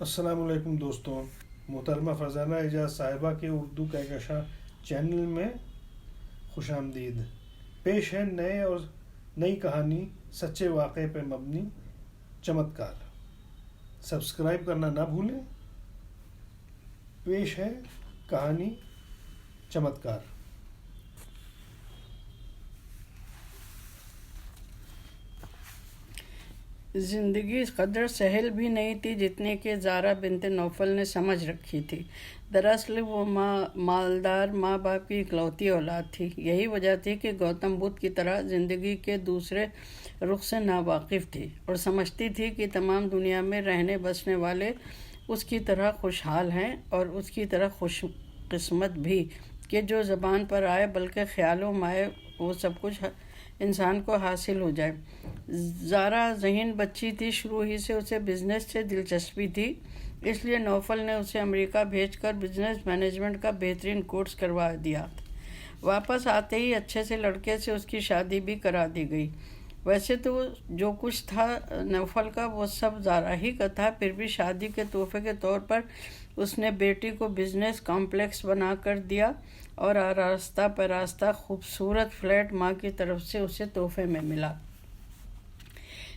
السلام علیکم دوستوں، محترمہ فرزانہ اعجاز صاحبہ کے اردو کہکشاں چینل میں خوش آمدید۔ پیش ہے نئی کہانی، سچے واقعے پر مبنی چمتکار۔ سبسکرائب کرنا نہ بھولیں۔ پیش ہے کہانی چمتکار۔ زندگی قدر سہل بھی نہیں تھی جتنے کہ زارا بنت نوفل نے سمجھ رکھی تھی۔ دراصل وہ مالدار ماں باپ کی اکلوتی اولاد تھی۔ یہی وجہ تھی کہ گوتم بدھ کی طرح زندگی کے دوسرے رخ سے ناواقف تھی اور سمجھتی تھی کہ تمام دنیا میں رہنے بسنے والے اس کی طرح خوشحال ہیں اور اس کی طرح خوش قسمت بھی کہ جو زبان پر آئے بلکہ خیالوں میں آئے وہ سب کچھ انسان کو حاصل ہو جائے۔ زارا ذہین بچی تھی، شروع ہی سے اسے بزنس سے دلچسپی تھی، اس لیے نوفل نے اسے امریکہ بھیج کر بزنس مینجمنٹ کا بہترین کورس کروا دیا۔ واپس آتے ہی اچھے سے لڑکے سے اس کی شادی بھی کرا دی گئی۔ ویسے تو جو کچھ تھا نوفل کا وہ سب زارا ہی کا تھا، پھر بھی شادی کے تحفے کے طور پر اس نے بیٹی کو بزنس کمپلیکس بنا کر دیا اور آراستہ پراستہ خوبصورت فلیٹ ماں کی طرف سے اسے تحفے میں ملا۔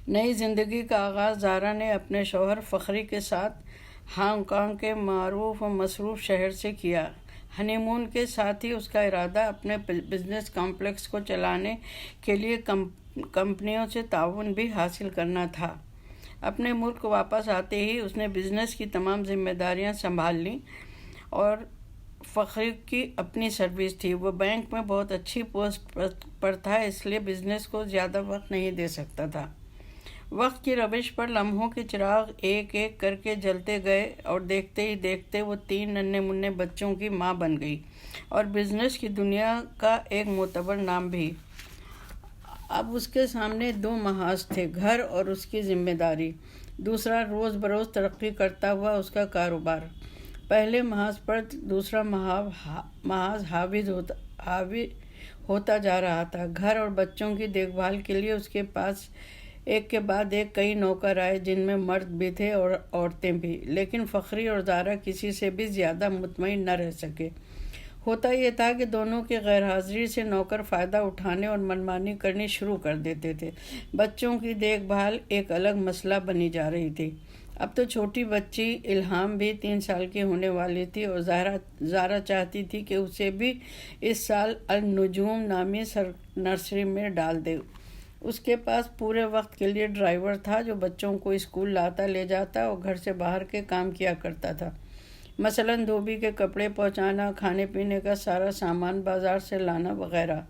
نئی زندگی کا آغاز زارا نے اپنے شوہر فخری کے ساتھ ہانگ کانگ کے معروف و مصروف شہر سے کیا۔ ہنی مون کے ساتھ ہی اس کا ارادہ اپنے بزنس کمپلیکس کو چلانے کے لیے کمپنیوں سے تعاون بھی حاصل کرنا تھا۔ اپنے ملک واپس آتے ہی اس نے بزنس کی تمام ذمہ داریاں سنبھال لیں اور فخری کی اپنی سروس تھی۔ وہ بینک میں بہت اچھی پوسٹ پر تھا، اس لیے بزنس کو زیادہ وقت نہیں دے سکتا تھا۔ وقت کی روش پر لمحوں کے چراغ ایک ایک کر کے جلتے گئے اور دیکھتے ہی دیکھتے وہ 3 ننھے منھے بچوں کی ماں بن گئی اور بزنس کی دنیا کا ایک معتبر نام بھی۔ اب اس کے سامنے 2 محاذ تھے، گھر اور اس کی ذمہ داری، دوسرا روز بروز ترقی کرتا ہوا اس کا کاروبار۔ پہلے محاذ پر دوسرا محاذ حاوی ہوتا جا رہا تھا۔ گھر اور بچوں کی دیکھ بھال کے لیے اس کے پاس ایک کے بعد ایک کئی نوکر آئے، جن میں مرد بھی تھے اور عورتیں بھی، لیکن فخری اور زارا کسی سے بھی زیادہ مطمئن نہ رہ سکے۔ ہوتا یہ تھا کہ دونوں کی غیر حاضری سے نوکر فائدہ اٹھانے اور منمانی کرنی شروع کر دیتے تھے۔ بچوں کی دیکھ بھال ایک الگ مسئلہ بنی جا رہی تھی۔ اب تو چھوٹی بچی الہام بھی 3 سال کی ہونے والی تھی اور زارا چاہتی تھی کہ اسے بھی اس سال النجوم نامی نرسری میں ڈال دے۔ اس کے پاس پورے وقت کے لیے ڈرائیور تھا جو بچوں کو اسکول لاتا لے جاتا اور گھر سے باہر کے کام کیا کرتا تھا، مثلاً دھوبی کے کپڑے پہنچانا، کھانے پینے کا سارا سامان بازار سے لانا وغیرہ۔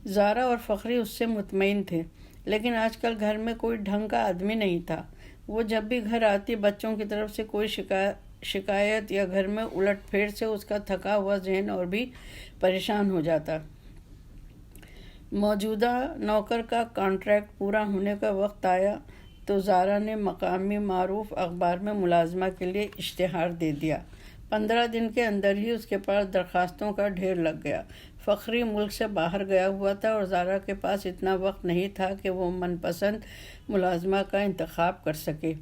زارا اور فخری اس سے مطمئن تھے، لیکن آج کل گھر میں کوئی ڈھنگ کا آدمی نہیں تھا۔ وہ جب بھی گھر آتی بچوں کی طرف سے کوئی شکایت یا گھر میں الٹ پھیر سے اس کا تھکا ہوا ذہن اور بھی پریشان ہو جاتا۔ موجودہ نوکر کا کانٹریکٹ پورا ہونے کا وقت آیا تو زارا نے مقامی معروف اخبار میں ملازمہ کے لیے اشتہار دے دیا۔ 15 دن کے اندر ہی اس کے پاس درخواستوں کا ڈھیر لگ گیا۔ فخری ملک سے باہر گیا ہوا تھا اور زارا کے پاس اتنا وقت نہیں تھا کہ وہ من پسند ملازمہ کا انتخاب کر سکے۔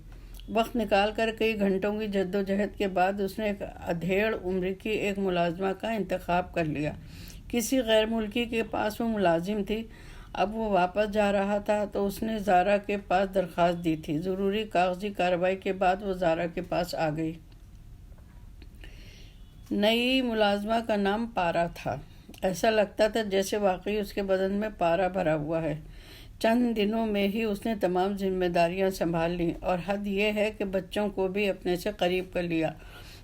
وقت نکال کر کئی گھنٹوں کی جدوجہد کے بعد اس نے ایک ادھیڑ عمر کی ایک ملازمہ کا انتخاب کر لیا۔ کسی غیر ملکی کے پاس وہ ملازم تھی۔ اب وہ واپس جا رہا تھا تو اس نے زارا کے پاس درخواست دی تھی۔ ضروری کاغذی کارروائی کے بعد وہ زارا کے پاس آ گئی۔ نئی ملازمہ کا نام پارا تھا۔ ایسا لگتا تھا جیسے واقعی اس کے بدن میں پارا بھرا ہوا ہے۔ چند دنوں میں ہی اس نے تمام ذمہ داریاں سنبھال لیں اور حد یہ ہے کہ بچوں کو بھی اپنے سے قریب کر لیا۔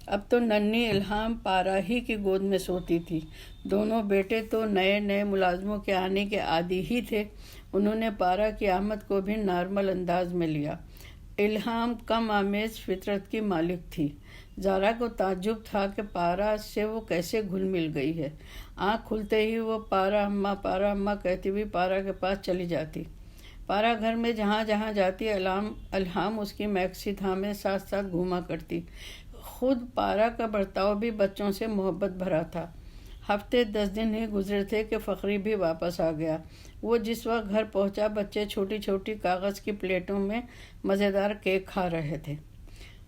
اب تو ننھی الہام پارا ہی کی گود میں سوتی تھی۔ دونوں بیٹے تو نئے ملازموں کے آنے کے عادی ہی تھے، انہوں نے پارا کی آمد کو بھی نارمل انداز میں لیا۔ الہام کم آمیز فطرت کی مالک تھی۔ زارا کو تعجب تھا کہ پارا سے وہ کیسے گھل مل گئی ہے۔ آنکھ کھلتے ہی وہ پارا اماں کہتی ہوئی پارا کے پاس چلی جاتی۔ پارا گھر میں جہاں جہاں جاتی الہام اس کی میکسی تھامے ساتھ ساتھ گھوما کرتی۔ خود پارا کا برتاؤ بھی بچوں سے محبت بھرا تھا۔ ہفتے 10 دن ہی گزرے تھے کہ فخری بھی واپس آ گیا۔ وہ جس وقت گھر پہنچا بچے چھوٹی چھوٹی کاغذ کی پلیٹوں میں مزیدار کیک کھا رہے تھے۔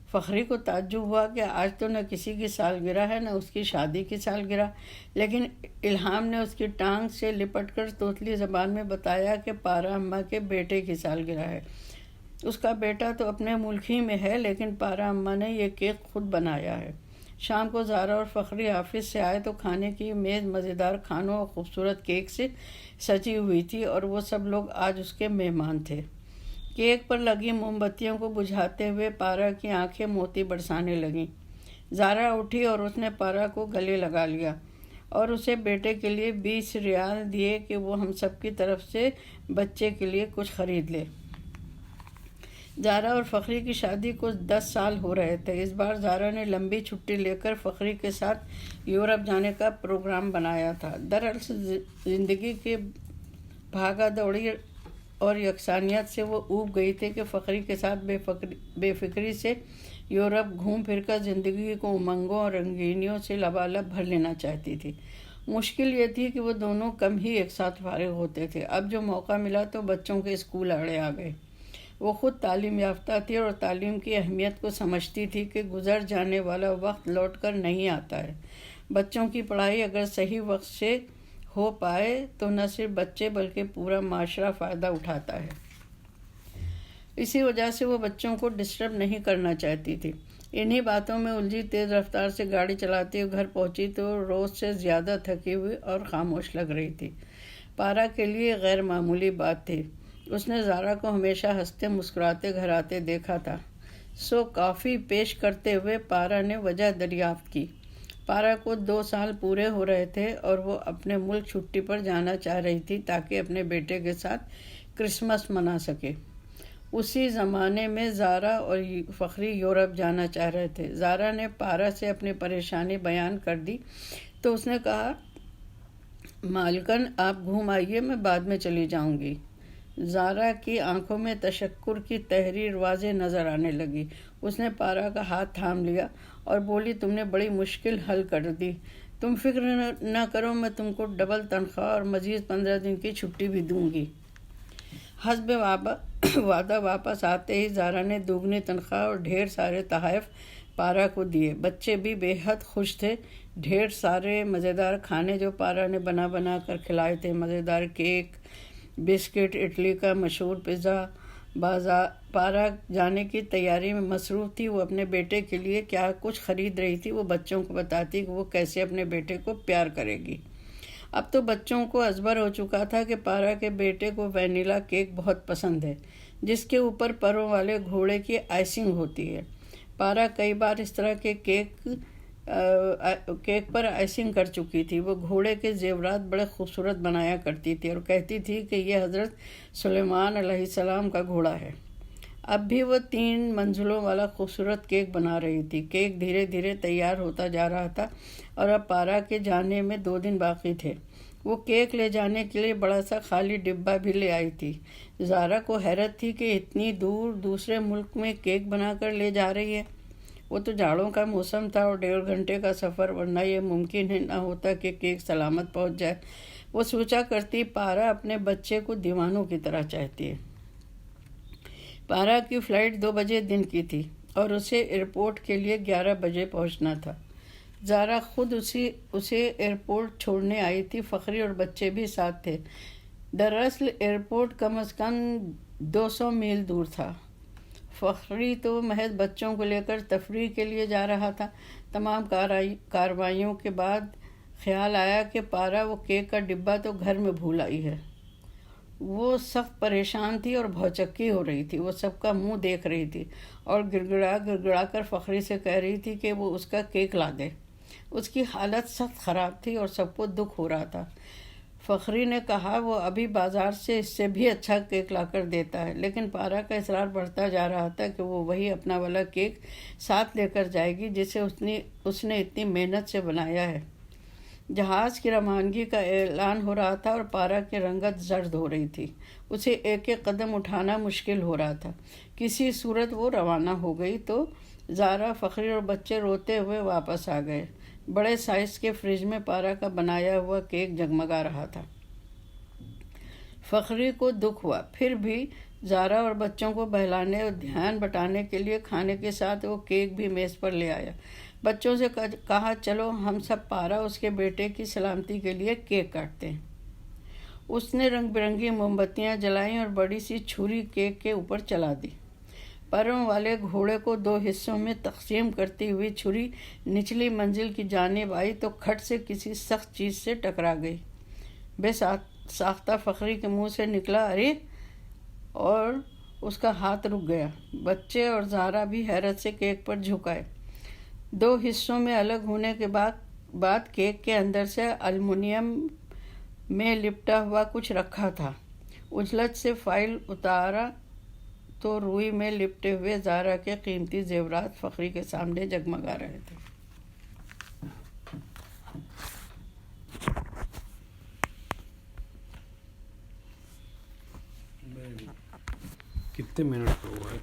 فخری کو تعجب ہوا کہ آج تو نہ کسی کی سالگرہ ہے نہ اس کی شادی کی سالگرہ، لیکن الہام نے اس کی ٹانگ سے لپٹ کر توتلی زبان میں بتایا کہ پارا اماں کے بیٹے کی سالگرہ ہے۔ اس کا بیٹا تو اپنے ملک ہی میں ہے، لیکن پارا اماں نے یہ کیک خود بنایا ہے۔ شام کو زارا اور فخری آفس سے آئے تو کھانے کی میز مزیدار کھانوں اور خوبصورت کیک سے سجی ہوئی تھی، اور وہ سب لوگ آج اس کے مہمان تھے۔ کیک پر لگی موم بتیوں کو بجھاتے ہوئے پارا کی آنکھیں موتی برسانے لگیں۔ زارا اٹھی اور اس نے پارا کو گلے لگا لیا اور اسے بیٹے کے لیے 20 ریال دیے کہ وہ ہم سب کی طرف سے بچے کے لیے کچھ خرید لے۔ زارا اور فخری کی شادی کو 10 سال ہو رہے تھے۔ اس بار زارا نے لمبی چھٹی لے کر فخری کے ساتھ یورپ جانے کا پروگرام بنایا تھا۔ دراصل زندگی کے بھاگا دوڑی اور یکسانیت سے وہ اوب گئی تھی کہ فخری کے ساتھ بے فکری سے یورپ گھوم پھر کر زندگی کو امنگوں اور رنگینیوں سے لبالب بھر لینا چاہتی تھی۔ مشکل یہ تھی کہ وہ دونوں کم ہی ایک ساتھ فارغ ہوتے تھے۔ اب جو موقع ملا تو بچوں کے اسکول اڑے آ گئے۔ وہ خود تعلیم یافتہ تھی اور تعلیم کی اہمیت کو سمجھتی تھی کہ گزر جانے والا وقت لوٹ کر نہیں آتا ہے۔ بچوں کی پڑھائی اگر صحیح وقت سے ہو پائے تو نہ صرف بچے بلکہ پورا معاشرہ فائدہ اٹھاتا ہے۔ اسی وجہ سے وہ بچوں کو ڈسٹرب نہیں کرنا چاہتی تھی۔ انہی باتوں میں الجھی تیز رفتار سے گاڑی چلاتے ہوئے گھر پہنچی تو روز سے زیادہ تھکی ہوئی اور خاموش لگ رہی تھی۔ پارا کے لیے غیر معمولی بات تھی۔ اس نے زارا کو ہمیشہ ہنستے مسکراتے گھر آتے دیکھا تھا۔ سو کافی پیش کرتے ہوئے پارا نے وجہ دریافت کی۔ پارا کو 2 سال پورے ہو رہے تھے اور وہ اپنے ملک چھٹی پر جانا چاہ رہی تھی تاکہ اپنے بیٹے کے ساتھ کرسمس منا سکے۔ اسی زمانے میں زارا اور فخری یورپ جانا چاہ رہے تھے۔ زارا نے پارا سے اپنی پریشانی بیان کر دی تو اس نے کہا، مالکن آپ گھوم آئیے، میں بعد میں چلی جاؤں گی۔ زارا کی آنکھوں میں تشکر کی تحریر واضح نظر آنے لگی۔ اس نے پارا کا ہاتھ تھام لیا اور بولی، تم نے بڑی مشکل حل کر دی۔ تم فکر نہ کرو، میں تم کو ڈبل تنخواہ اور مزید 15 دن کی چھٹی بھی دوں گی۔ حسب وعدہ واپس آتے ہی زارا نے دوگنی تنخواہ اور ڈھیر سارے تحائف پارا کو دیے۔ بچے بھی بے حد خوش تھے۔ ڈھیر سارے مزیدار کھانے جو پارا نے بنا بنا کر کھلائے تھے، مزیدار کیک، بسکٹ، اٹلی کا مشہور پیزا۔ پارا جانے کی تیاری میں مصروف تھی۔ وہ اپنے بیٹے کے لیے کیا کچھ خرید رہی تھی۔ وہ بچوں کو بتاتی کہ وہ کیسے اپنے بیٹے کو پیار کرے گی۔ اب تو بچوں کو ازبر ہو چکا تھا کہ پارا کے بیٹے کو وینیلا کیک بہت پسند ہے، جس کے اوپر پروں والے گھوڑے کی آئسنگ ہوتی ہے۔ پارا کئی بار اس طرح کے کیک پر آئسنگ کر چکی تھی۔ وہ گھوڑے کے زیورات بڑے خوبصورت بنایا کرتی تھی اور کہتی تھی کہ یہ حضرت سلیمان علیہ السلام کا گھوڑا ہے۔ اب بھی وہ 3 منزلوں والا خوبصورت کیک بنا رہی تھی۔ کیک دھیرے دھیرے تیار ہوتا جا رہا تھا اور اب پارا کے جانے میں 2 دن باقی تھے۔ وہ کیک لے جانے کے لیے بڑا سا خالی ڈبہ بھی لے آئی تھی۔ زارا کو حیرت تھی کہ اتنی دور دوسرے ملک میں کیک بنا کر لے جا رہی ہے۔ وہ تو جاڑوں کا موسم تھا اور 1.5 گھنٹے کا سفر، ورنہ یہ ممکن ہی نہ ہوتا کہ کیک سلامت پہنچ جائے۔ وہ سوچا کرتی، پارا اپنے بچے کو دیوانوں کی طرح چاہتی ہے۔ پارا کی فلائٹ 2 بجے دن کی تھی اور اسے ایئرپورٹ کے لیے 11 بجے پہنچنا تھا۔ زارا خود اسے ایئرپورٹ چھوڑنے آئی تھی۔ فخری اور بچے بھی ساتھ تھے۔ دراصل ایئرپورٹ کم از کم 200 میل دور تھا۔ فخری تو محض بچوں کو لے کر تفریح کے لیے جا رہا تھا۔ تمام کارروائیوں کے بعد خیال آیا کہ پارا وہ کیک کا ڈبہ تو گھر میں بھول آئی ہے۔ وہ سخت پریشان تھی اور بھوچکی ہو رہی تھی۔ وہ سب کا منہ دیکھ رہی تھی اور گڑگڑا کر فخری سے کہہ رہی تھی کہ وہ اس کا کیک لا دے۔ اس کی حالت سخت خراب تھی اور سب کو دکھ ہو رہا تھا۔ فخری نے کہا، وہ ابھی بازار سے اس سے بھی اچھا کیک لا کر دیتا ہے، لیکن پارا کا اصرار بڑھتا جا رہا تھا کہ وہ وہی اپنا والا کیک ساتھ لے کر جائے گی جسے اس نے اتنی محنت سے بنایا ہے۔ جہاز کی روانگی کا اعلان ہو رہا تھا اور پارا کی رنگت زرد ہو رہی تھی۔ اسے ایک ایک قدم اٹھانا مشکل ہو رہا تھا۔ کسی صورت وہ روانہ ہو گئی تو زارا، فخری اور بچے روتے ہوئے واپس آ گئے۔ بڑے سائز کے فریج میں پارا کا بنایا ہوا کیک جگمگا رہا تھا۔ فخری کو دکھ ہوا، پھر بھی زارا اور بچوں کو بہلانے اور دھیان بٹانے کے لیے کھانے کے ساتھ وہ کیک بھی میز پر لے آیا۔ بچوں سے کہا چلو ہم سب پارا اس کے بیٹے کی سلامتی کے لیے کیک کاٹتے ہیں۔ اس نے رنگ برنگی موم بتیاں جلائیں اور بڑی سی چھری کیک کے اوپر چلا دی۔ پروں والے گھوڑے کو 2 حصوں میں تقسیم کرتی ہوئی چھری نچلی منزل کی جانب آئی تو کھٹ سے کسی سخت چیز سے ٹکرا گئی۔ بے ساختہ فخری کے منہ سے نکلا ارے، اور اس کا ہاتھ رک گیا۔ بچے اور زارا بھی حیرت سے کیک پر جھکائے۔ 2 حصوں میں الگ ہونے کے بعد کیک کے اندر سے المونیم میں لپٹا ہوا کچھ رکھا تھا۔ اجلت سے فائل اتارا تو روئی میں لپٹے ہوئے زارا کے قیمتی زیورات فخری کے سامنے جگمگا رہے تھے۔ کتنے منٹ ہوا ہے؟